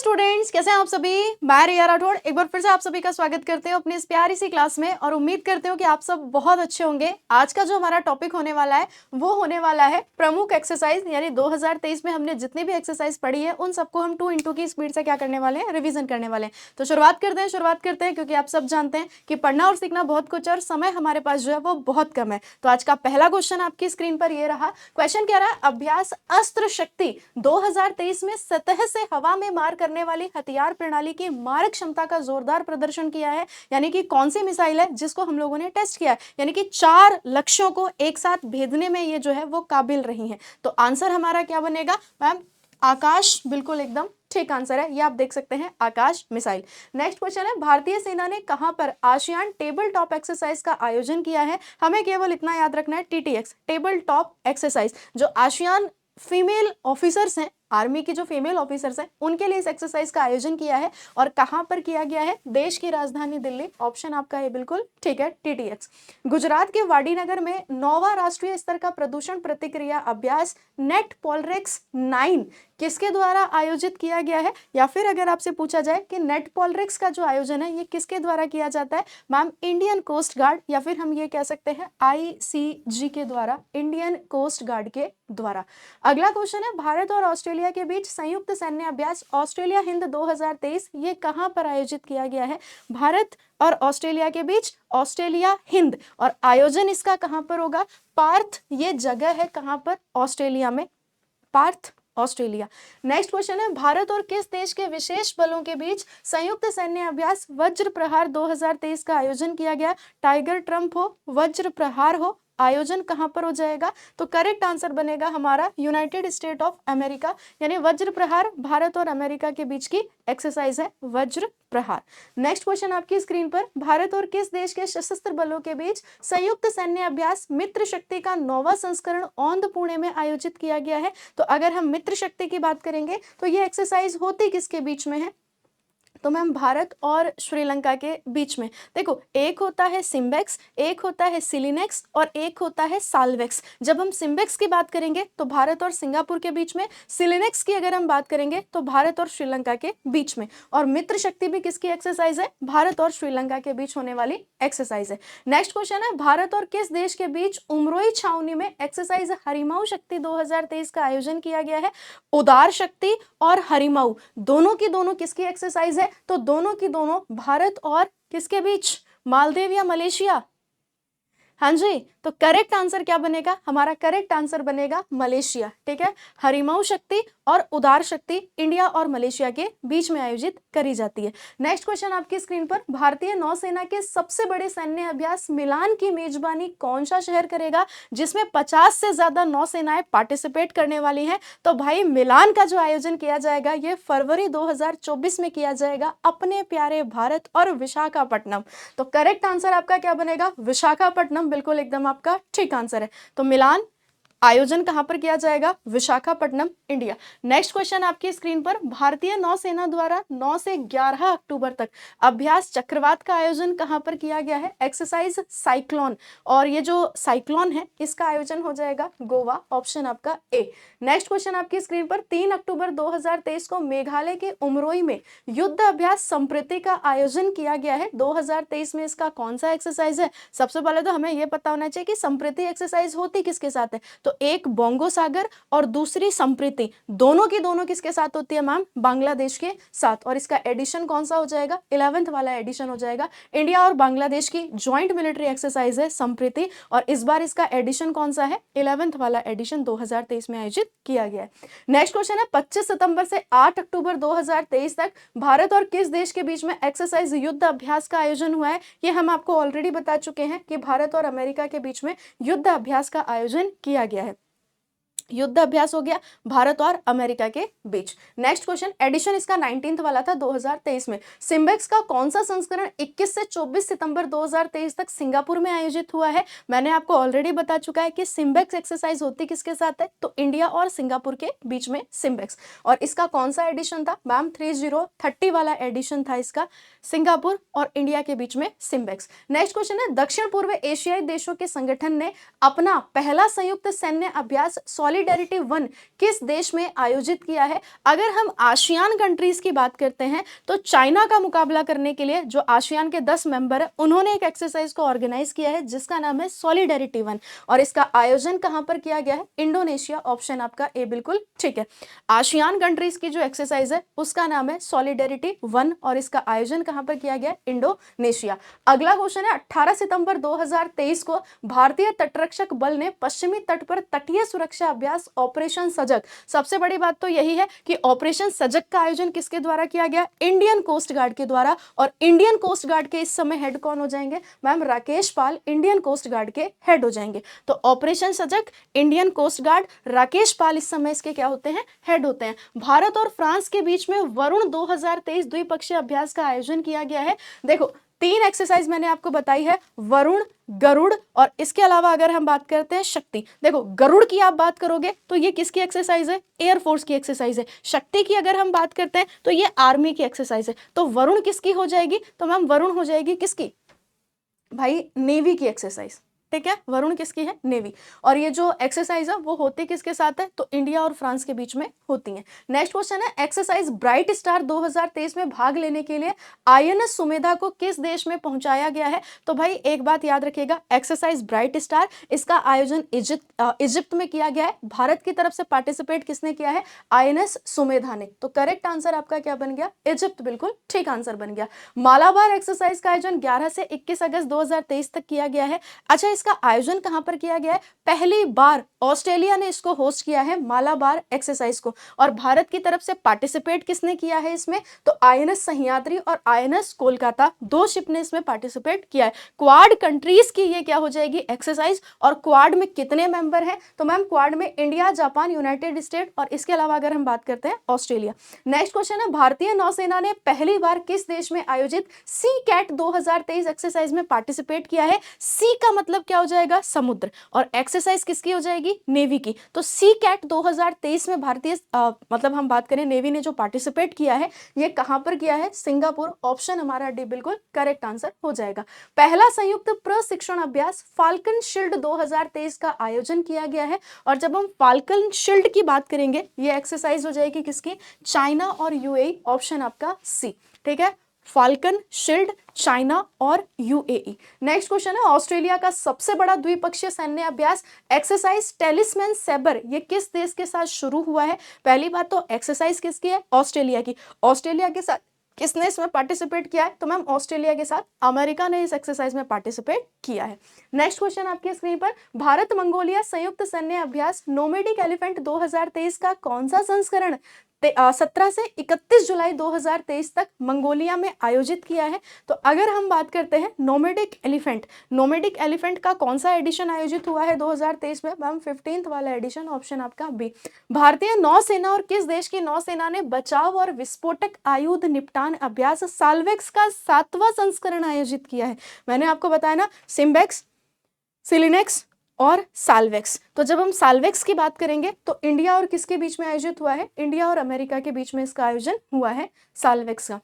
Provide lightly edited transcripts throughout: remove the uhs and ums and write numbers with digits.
Students, कैसे हैं आप सभी। मैं रिया राठौड़ एक बार फिर से आप सभी का स्वागत करते हैं अपनी इस प्यारी सी क्लास में और उम्मीद करते हो कि आप सब बहुत अच्छे होंगे। आज का जो हमारा टॉपिक होने वाला है वो होने वाला है प्रमुख एक्सरसाइज, यानी 2023 में हमने जितनी भी एक्सरसाइज पढ़ी है उन सबको हम 2 इंटू की स्पीड से क्या करने वाले हैं, रिवीजन करने वाले हैं। तो शुरुआत करते हैं क्योंकि आप सब जानते हैं कि पढ़ना और सीखना बहुत कुछ और समय हमारे पास जो है वो बहुत कम है। तो आज का पहला क्वेश्चन आपकी स्क्रीन पर ये रहा। क्वेश्चन क्या रहा, अभ्यास अस्त्र शक्ति 2023 में सतह से हवा में मार करने वाली हथियार प्रणाली की मारक क्षमता का जोरदार प्रदर्शन किया है। यानी कि कौन सी मिसाइल है जिसको हम लोगों ने टेस्ट किया है, यानी कि 4 लक्ष्यों को एक साथ भेदने में ये जो है वो काबिल रही है। तो आंसर हमारा क्या बनेगा मैम, आकाश। बिल्कुल एकदम ठीक आंसर है, ये आप देख सकते हैं, आकाश मिसाइल। नेक्स्ट क्वेश्चन है, भारतीय सेना ने कहां पर आसियान टेबल टॉप एक्सरसाइज का आयोजन किया है। हमें केवल इतना याद रखना है, TTX टेबल टॉप एक्सरसाइज। जो आसियान फीमेल ऑफिसर्स हैं, आर्मी की जो फीमेल ऑफिसर्स हैं, उनके लिए इस एक्सरसाइज का आयोजन किया है और कहां पर किया गया है, देश की राजधानी दिल्ली। ऑप्शन आपका ये बिल्कुल ठीक है, TTX। गुजरात के वाडीनगर में 9वां राष्ट्रीय स्तर का प्रदूषण प्रतिक्रिया अभ्यास नेट पॉलरेक्स 9 किसके द्वारा आयोजित किया गया है। या फिर अगर आपसे पूछा जाए कि नेट पॉलरेक्स का जो आयोजन है ये किसके द्वारा किया जाता है, मैम इंडियन कोस्ट गार्ड, या फिर हम ये कह सकते हैं ICG के द्वारा, इंडियन कोस्ट गार्ड के द्वारा। अगला क्वेश्चन है, भारत और ऑस्ट्रेलिया के बीच संयुक्त सैन्य अभ्यास ऑस्ट्रेलिया हिंद 2023 ये कहां पर आयोजित किया गया है। भारत और ऑस्ट्रेलिया के बीच ऑस्ट्रेलिया हिंद, और आयोजन इसका कहां पर होगा, पार्थ ये जगह है कहां पर, ऑस्ट्रेलिया में, पार्थ ऑस्ट्रेलिया। नेक्स्ट क्वेश्चन है, भारत और किस देश के विशेष बलों के बीच संयुक्त सैन्य अभ्यास वज्र प्रहार 2023 का आयोजन किया गया। टाइगर ट्रंप हो, वज्र प्रहार हो, आयोजन कहां पर हो जाएगा। तो करेक्ट आंसर बनेगा हमारा यूनाइटेड स्टेट ऑफ अमेरिका, यानी वज्र प्रहार भारत और अमेरिका के बीच की एक्सरसाइज है वज्र प्रहार। नेक्स्ट क्वेश्चन आपकी स्क्रीन पर, भारत और किस देश के सशस्त्र बलों के बीच संयुक्त सैन्य अभ्यास मित्र शक्ति का 9वां संस्करण औंध पुणे में आयोजित किया गया है। तो अगर हम मित्र शक्ति की बात करेंगे तो ये एक्सरसाइज होती किसके बीच में है, तो मैम भारत और श्रीलंका के बीच में। देखो, एक होता है सिम्बेक्स, एक होता है सिलिनेक्स और एक होता है साल्वेक्स। जब हम सिम्बेक्स की बात करेंगे तो भारत और सिंगापुर के बीच में, सिलिनेक्स की अगर हम बात करेंगे तो भारत और श्रीलंका के बीच में, और मित्र शक्ति भी किसकी एक्सरसाइज है, भारत और श्रीलंका के बीच होने वाली एक्सरसाइज है। नेक्स्ट क्वेश्चन है, भारत और किस देश के बीच उमरोई छावनी में एक्सरसाइज हरिमाऊ शक्ति 2023 का आयोजन किया गया है। उदार शक्ति और हरिमाऊ दोनों की दोनों किसकी एक्सरसाइज है, तो दोनों की दोनों भारत और किसके बीच, मालदीव या मलेशिया। हाँ जी, तो करेक्ट आंसर क्या बनेगा, हमारा करेक्ट आंसर बनेगा मलेशिया। ठीक है, हरिमाऊ शक्ति और उदार शक्ति इंडिया और मलेशिया के बीच में आयोजित करी जाती है। नेक्स्ट क्वेश्चन आपकी स्क्रीन पर, भारतीय नौसेना के सबसे बड़े सैन्य अभ्यास मिलान की मेजबानी कौन सा शहर करेगा, जिसमें 50 से ज्यादा नौसेनाएं पार्टिसिपेट करने वाली हैं। तो भाई मिलान का जो आयोजन किया जाएगा ये फरवरी 2024 में किया जाएगा अपने प्यारे भारत और विशाखापट्टनम। तो करेक्ट आंसर आपका क्या बनेगा, विशाखापट्टनम। बिल्कुल एकदम आपका ठीक आंसर है। तो मिलान आयोजन कहां पर किया जाएगा, विशाखापट्टनम, इंडिया। नेक्स्ट क्वेश्चन आपकी स्क्रीन पर, भारतीय नौसेना द्वारा 9 से 11 अक्टूबर तक अभ्यास चक्रवात का आयोजन कहां पर किया गया है, एक्सरसाइज साइक्लोन। और ये जो साइक्लोन है इसका आयोजन हो जाएगा गोवा। ऑप्शन आपका ए। नेक्स्ट क्वेश्चन आपकी स्क्रीन पर, 3 अक्टूबर 2023 को मेघालय के उमरोई में युद्ध अभ्यास संप्रीति का आयोजन किया गया है। 2023 में इसका कौन सा एक्सरसाइज है। सबसे पहले तो हमें यह पता होना चाहिए कि संप्रीति एक्सरसाइज होती किसके साथ है। तो एक बोंगो सागर और दूसरी संप्रीति, दोनों की दोनों किसके साथ होती है मैम, बांग्लादेश के साथ। और इसका एडिशन कौन सा हो जाएगा, 11th वाला एडिशन हो जाएगा। इंडिया और बांग्लादेश की ज्वाइंट मिलिट्री एक्सरसाइज है संप्रीति, और इस बार इसका एडिशन कौन सा है, 11th वाला एडिशन 2023 में आयोजित किया गया है। नेक्स्ट क्वेश्चन है, 25 सितंबर से 8 अक्टूबर 2023 तक भारत और किस देश के बीच में एक्सरसाइज युद्ध अभ्यास का आयोजन हुआ है। ये हम आपको ऑलरेडी बता चुके हैं कि भारत और अमेरिका के बीच में युद्ध अभ्यास का आयोजन किया गया है। युद्ध अभ्यास हो गया भारत और अमेरिका के बीच। नेक्स्ट क्वेश्चन, एडिशन इसका 19th वाला था 2023 में। सिम्बेक्स का कौन सा संस्करण 21 से 24 सितंबर 2023 तक सिंगापुर में आयोजित हुआ है। मैंने आपको ऑलरेडी बता चुका है कि सिम्बेक्स एक्सरसाइज होती किसके साथ है, तो इंडिया और सिंगापुर के बीच में सिम्बेक्स। और इसका कौन सा एडिशन था मैम, 30 वाला एडिशन था इसका, सिंगापुर और इंडिया के बीच में सिम्बेक्स। नेक्स्ट क्वेश्चन है, दक्षिण पूर्व एशियाई देशों के संगठन ने अपना पहला संयुक्त सैन्य अभ्यास सॉलिडेरिटी 1 किस देश में आयोजित किया है? अगर हम आसियान कंट्रीज की बात करते हैं तो चाइना का मुकाबला करने के लिए जो आसियान के 10 मेंबर है उन्होंने एक एक्सरसाइज को ऑर्गेनाइज किया है जिसका नाम है सॉलिडेरिटी 1 और इसका आयोजन कहां पर किया गया है? इंडोनेशिया। ऑप्शन आपका ए बिल्कुल ठीक है। आसियान कंट्रीज की जो एक्सरसाइज है उसका नाम है सॉलिडेरिटी 1 और इसका आयोजन कहां पर किया गया? इंडोनेशिया। अगला क्वेश्चन है 18 सितंबर 2023 को भारतीय तटरक्षक बल ने पश्चिमी तट पर तटीय सुरक्षा अभ्यास ऑपरेशन सजग। सबसे बड़ी बात तो यही है कि ऑपरेशन सजग का आयोजन किसके द्वारा किया गया? इंडियन कोस्ट गार्ड के द्वारा। और इंडियन कोस्ट गार्ड के इस समय हेड कौन हो जाएंगे? मैम राकेश पाल इंडियन कोस्ट गार्ड के हेड हो जाएंगे। तो ऑपरेशन सजग, इंडियन कोस्ट गार्ड, राकेश पाल इस समय इसके क्या होते हैं? हेड होते हैं। भारत और फ्रांस के बीच में वरुण 2023 द्विपक्षीय अभ्यास का आयोजन किया गया है। देखो 3 एक्सरसाइज मैंने आपको बताई है, वरुण, गरुड़ और इसके अलावा अगर हम बात करते हैं शक्ति। देखो गरुड़ की आप बात करोगे तो ये किसकी एक्सरसाइज है? एयरफोर्स की एक्सरसाइज है। शक्ति की अगर हम बात करते हैं तो ये आर्मी की एक्सरसाइज है। तो वरुण किसकी हो जाएगी? तो मैम वरुण हो जाएगी किसकी? भाई नेवी की एक्सरसाइज। ठीक है, वरुण किसकी है? नेवी। और ये जो एक्सरसाइज है वो होती किसके साथ है? तो इंडिया और फ्रांस के बीच में होती है। नेक्स्ट क्वेश्चन है एक्सरसाइज ब्राइट स्टार 2023 में भाग लेने के लिए आईएनएस सुमेधा को किस देश में पहुंचाया गया है? तो भाई एक बात याद रखिएगा, एक्सरसाइज ब्राइट स्टार इसका आयोजन इजिप्ट में किया गया है। भारत की तरफ से पार्टिसिपेट किसने किया है? आईएनएस सुमेधा ने। तो करेक्ट आंसर आपका क्या बन गया? इजिप्ट बिल्कुल ठीक आंसर बन गया। मालाबार एक्सरसाइज का आयोजन 11 से 21 अगस्त 2023 तक किया गया है। अच्छा इसका आयोजन कहां पर किया गया है? पहली बार ऑस्ट्रेलिया ने इसको होस्ट किया है मालाबार एक्सरसाइज को। और भारत की तरफ से पार्टिसिपेट किसने किया है इसमें? तो आईएनएस सह्याद्री और आईएनएस कोलकाता 2 शिप ने इसमें पार्टिसिपेट किया है। क्वाड कंट्रीज की ये क्या हो जाएगी? एक्सरसाइज। और क्वाड में कितने मेंबर हैं? तो मैम क्वाड में इंडिया, जापान, यूनाइटेड स्टेट और इसके अलावा अगर हम बात करते हैं ऑस्ट्रेलिया। नेक्स्ट क्वेश्चन है भारतीय नौसेना ने पहली बार किस देश में आयोजित सी कैट 2023 एक्सरसाइज में पार्टिसिपेट किया है? सी का मतलब क्या हो जाएगा? समुद्र। और एक्सरसाइज किसकी हो जाएगी? नेवी की। तो सी कैट 2023 में भारतीय मतलब हम बात करें नेवी ने जो पार्टिसिपेट किया है ये कहां पर किया है? सिंगापुर। ऑप्शन हमारा डी बिल्कुल करेक्ट आंसर हो जाएगा। पहला संयुक्त प्रशिक्षण अभ्यास फाल्कन शील्ड 2023 का आयोजन किया गया है। और जब हम फाल्कन शील्ड की बात करेंगे ये एक्सरसाइज हो जाएगी किसकी? चाइना और यूएई। ऑप्शन आपका सी। ठीक है, फाल्कन शील्ड, चाइना और यूएई। नेक्स्ट क्वेश्चन है ऑस्ट्रेलिया का सबसे बड़ा द्विपक्षीय सैन्य अभ्यास एक्सरसाइज टेलिस्मैन सैबर ये किस देश के साथ शुरू हुआ है? पहली बात तो एक्सरसाइज किसकी है? ऑस्ट्रेलिया की। ऑस्ट्रेलिया के साथ किसने इसमें पार्टिसिपेट किया है? तो मैम ऑस्ट्रेलिया के साथ अमेरिका ने इस एक्सरसाइज में पार्टिसिपेट किया है। नेक्स्ट क्वेश्चन आपकी स्क्रीन पर भारत मंगोलिया संयुक्त सैन्य अभ्यास नोमैडिक एलिफेंट 2023 का कौन सा संस्करण 17 से 31 जुलाई 2023 तक मंगोलिया में आयोजित किया है? तो अगर हम बात करते हैं नोमैडिक एलिफेंट का कौन सा एडिशन आयोजित हुआ है 2023 में? मैम 15th वाला एडिशन। ऑप्शन आपका बी। भारतीय नौसेना और किस देश की नौसेना ने बचाव और विस्फोटक आयुध निपटान अभ्यास साल्वेक्स का 7वां संस्करण आयोजित किया है? मैंने आपको बताया ना, सिम्बेक्स, सिलिनेक्स और साल्वेक्स। तो जब हम साल्वेक्स की बात करेंगे तो इंडिया और किसके बीच में आयोजित हुआ है? इंडिया और अमेरिका के बीच में इसका आयोजन हुआ है साल्वेक्स का।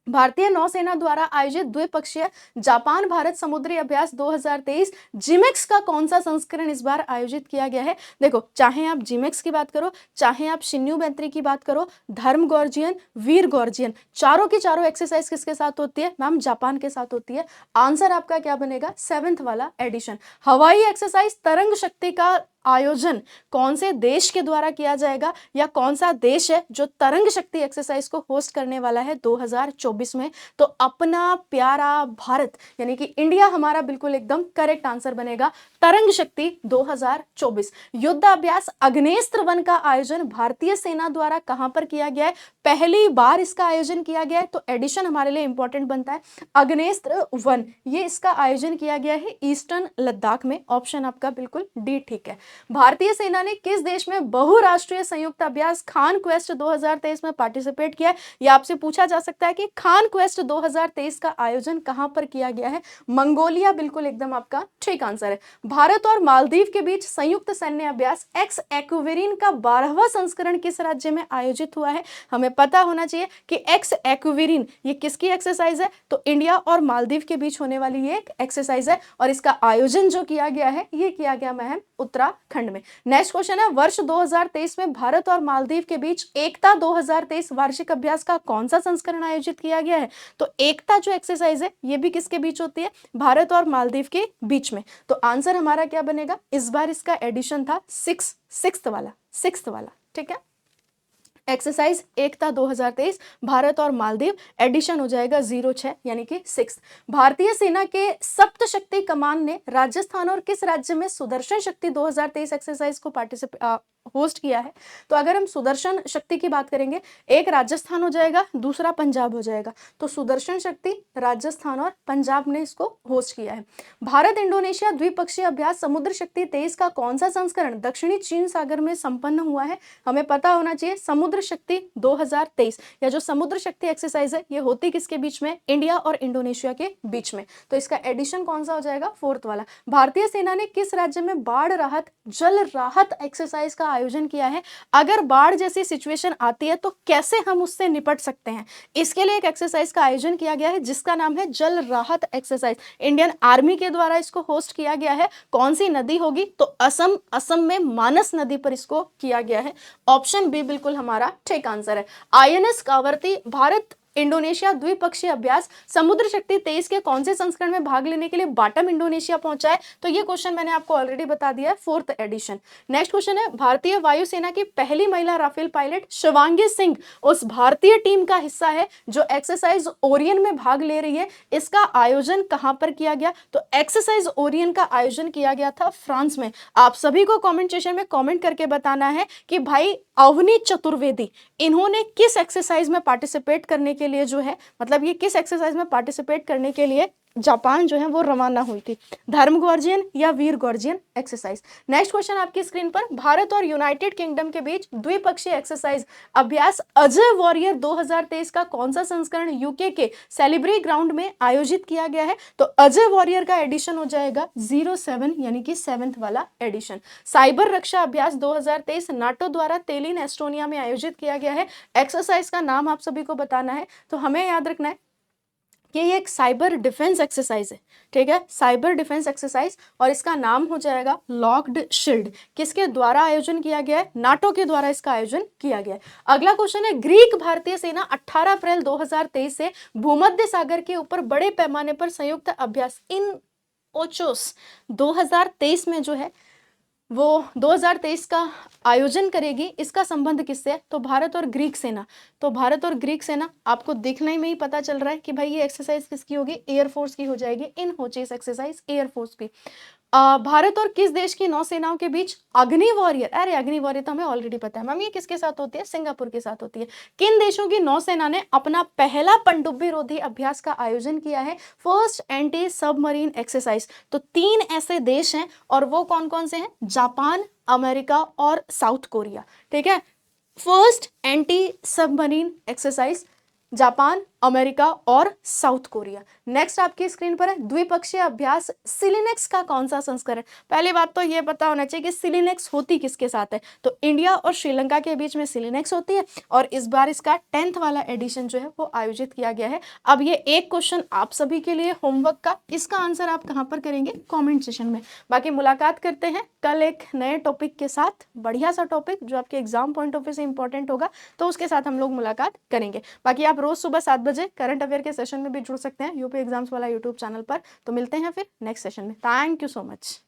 भारतीय नौसेना द्वारा आयोजित द्विपक्षीय जापान भारत समुद्री अभ्यास 2023 जिमेक्स का कौन सा संस्करण इस बार आयोजित किया गया है? देखो चाहे आप जिमेक्स की बात करो, चाहे आप शिन्यू बेंत्री की बात करो, धर्म गॉर्जियन, वीर गॉर्जियन, चारों की चारों एक्सरसाइज किसके साथ होती है? मैम जापान के साथ होती है। आंसर आपका क्या बनेगा? 7th वाला एडिशन। हवाई एक्सरसाइज तरंग शक्ति का आयोजन कौन से देश के द्वारा किया जाएगा या कौन सा देश है जो तरंग शक्ति एक्सरसाइज को होस्ट करने वाला है 2024 में? तो अपना प्यारा भारत यानी कि इंडिया हमारा बिल्कुल एकदम करेक्ट आंसर बनेगा। तरंग शक्ति 2024। युद्धाभ्यास अग्नेस्त्र 1 का आयोजन भारतीय सेना द्वारा कहां पर किया गया है? पहली बार इसका आयोजन किया गया है। तो एडिशन हमारे लिए इंपॉर्टेंट बनता है। अग्नेस्त्र 1 ये इसका आयोजन किया गया है ईस्टर्न लद्दाख में। ऑप्शन आपका बिल्कुल डी ठीक है। भारतीय सेना ने किस देश में बहुराष्ट्रीय संयुक्त अभ्यास खान क्वेस्ट 2023 में पार्टिसिपेट किया है? यह आपसे पूछा जा सकता है कि खान क्वेस्ट 2023 का आयोजन कहां पर किया गया है? मंगोलिया बिल्कुल एकदम आपका ठीक आंसर है। भारत और मालदीव के बीच संयुक्त सैन्य अभ्यास एक्स एक्वेरिन का 12वां संस्करण किस राज्य में आयोजित हुआ है? हमें पता होना चाहिए कि एक्स एक्वेरिन ये किसकी एक्सरसाइज है? तो इंडिया और मालदीव के बीच होने वाली ये एक एक्सरसाइज है और इसका आयोजन जो किया गया है ये किया गया मैम उत्तराखंड खंड में। नेक्स्ट क्वेश्चन है, वर्ष 2023 में भारत और मालदीव के बीच एकता 2023 वार्षिक अभ्यास का कौन सा संस्करण आयोजित किया गया है? तो एकता जो एक्सरसाइज है ये भी किसके बीच होती है? भारत और मालदीव के बीच में। तो आंसर हमारा क्या बनेगा? इस बार इसका एडिशन था सिक्स्थ वाला, ठीक है। एक्सरसाइज एकता 2023 भारत और मालदीव, एडिशन हो जाएगा 06 यानी कि 6। भारतीय सेना के सप्तशक्ति कमान ने राजस्थान और किस राज्य में सुदर्शन शक्ति 2023 एक्सरसाइज को होस्ट किया है? तो अगर हम सुदर्शन शक्ति की बात करेंगे, एक राजस्थान हो जाएगा, दूसरा पंजाब हो जाएगा। तो सुदर्शन शक्ति राजस्थान और पंजाब ने इसको होस्ट किया है। भारत इंडोनेशिया द्विपक्षीय अभ्यास समुद्र शक्ति 23 का कौन सा संस्करण दक्षिणी चीन सागर में संपन्न हुआ है? हमें पता होना चाहिए, समुद्र शक्ति 2023 या जो समुद्र शक्ति एक्सरसाइज है ये होती किसके बीच में? इंडिया और इंडोनेशिया के बीच में। तो इसका एडिशन कौन सा हो जाएगा? 4th वाला। भारतीय सेना ने किस राज्य में बाढ़ राहत जल राहत एक्सरसाइज का आयोजन किया है? अगर बाढ़ जैसी सिचुएशन आती है तो कैसे हम उससे निपट सकते हैं, इसके लिए एक एक्सरसाइज का आयोजन किया गया है जिसका नाम है जल राहत एक्सरसाइज। इंडियन आर्मी के द्वारा इसको होस्ट किया गया है। कौन सी नदी होगी? तो असम में मानस नदी पर इसको किया गया है। ऑप्शन बी बिल्कुल हमारा ठीक आंसर है। आईएनएस कावरती भारत इंडोनेशिया द्विपक्षीय अभ्यास समुद्र शक्ति 23 के कौन से संस्करण में भाग लेने के लिए बाटम इंडोनेशिया पहुंचा है? तो ये क्वेश्चन मैंने आपको ऑलरेडी बता दिया है, 4th एडिशन। नेक्स्ट क्वेश्चन है, भारतीय वायुसेना की पहली महिला राफेल पायलट शिवांगी सिंह उस भारतीय टीम का हिस्सा है जो एक्सरसाइज ओरियन में भाग ले रही है। इसका आयोजन कहां पर किया गया? तो एक्सरसाइज ओरियन का आयोजन किया गया था फ्रांस में। आप सभी को कॉमेंट सेक्शन में कॉमेंट करके बताना है कि भाई अवनी चतुर्वेदी इन्होंने किस एक्सरसाइज में पार्टिसिपेट करने के लिए जो है, मतलब ये किस एक्सरसाइज में पार्टिसिपेट करने के लिए जापान जो है वो रवाना हुई थी? धर्म गॉर्जियन या वीर गॉर्जियन एक्सरसाइज। नेक्स्ट क्वेश्चन आपकी स्क्रीन पर, भारत और यूनाइटेड किंगडम के बीच द्विपक्षीय एक्सरसाइज अभ्यास अजय वॉरियर 2023 का कौन सा संस्करण यूके के सेलिब्री ग्राउंड में आयोजित किया गया है? तो अजय वॉरियर का एडिशन हो जाएगा 07 यानी कि 7th वाला एडिशन। साइबर रक्षा अभ्यास 2023 नाटो द्वारा तेलिन एस्टोनिया में आयोजित किया गया है। एक्सरसाइज का नाम आप सभी को बताना है। तो हमें याद रखना है कि ये एक साइबर डिफेंस एक्सरसाइज है, ठीक है, साइबर डिफेंस एक्सरसाइज, और इसका नाम हो जाएगा लॉक्ड शील्ड। किसके द्वारा आयोजन किया गया है? नाटो के द्वारा इसका आयोजन किया गया है। अगला क्वेश्चन है, ग्रीक भारतीय सेना 18 अप्रैल 2023 से भूमध्य सागर के ऊपर बड़े पैमाने पर संयुक्त अभ्यास इन ओचोस 2023 में जो है वो 2023 का आयोजन करेगी। इसका संबंध किससे है? तो भारत और ग्रीक सेना। तो भारत और ग्रीक सेना, आपको देखने में ही पता चल रहा है कि भाई ये एक्सरसाइज किसकी होगी? एयरफोर्स की हो जाएगी। इन होचेस एक्सरसाइज एयरफोर्स की। भारत और किस देश की नौसेनाओं के बीच अग्नि वॉरियर, अरे अग्नि वॉरियर तो हमें ऑलरेडी पता है मैम, ये किसके साथ होती है? सिंगापुर के साथ होती है। किन देशों की नौसेना ने अपना पहला पनडुब्बी रोधी अभ्यास का आयोजन किया है? First anti submarine exercise. तो 3 ऐसे देश हैं, और वो कौन कौन से हैं? जापान, अमेरिका और साउथ कोरिया, ठीक है। First anti submarine exercise Japan, America और साउथ कोरिया। नेक्स्ट आपकी स्क्रीन पर है, द्विपक्षीय अभ्यास सिलिनेक्स का कौन सा संस्करण? पहली बात तो ये पता होना चाहिए कि सिलिनेक्स होती किसके साथ है? तो इंडिया और श्रीलंका के बीच में सिलिनेक्स होती है, और इस बार इसका 10th वाला एडिशन जो है वो आयोजित किया गया है। अब ये एक क्वेश्चन आप सभी के लिए होमवर्क का, इसका आंसर आप कहाँ पर करेंगे? कॉमेंट सेशन में। बाकी मुलाकात करते हैं कल एक नए टॉपिक के साथ, बढ़िया सा टॉपिक जो आपके एग्जाम पॉइंट ऑफ व्यू से इंपॉर्टेंट होगा, तो उसके साथ हम लोग मुलाकात करेंगे। बाकी आप रोज सुबह 7 बजे करंट अफेयर के सेशन में भी जुड़ सकते हैं यूपी एग्जाम्स वाला यूट्यूब चैनल पर। तो मिलते हैं फिर नेक्स्ट सेशन में। Thank you so much.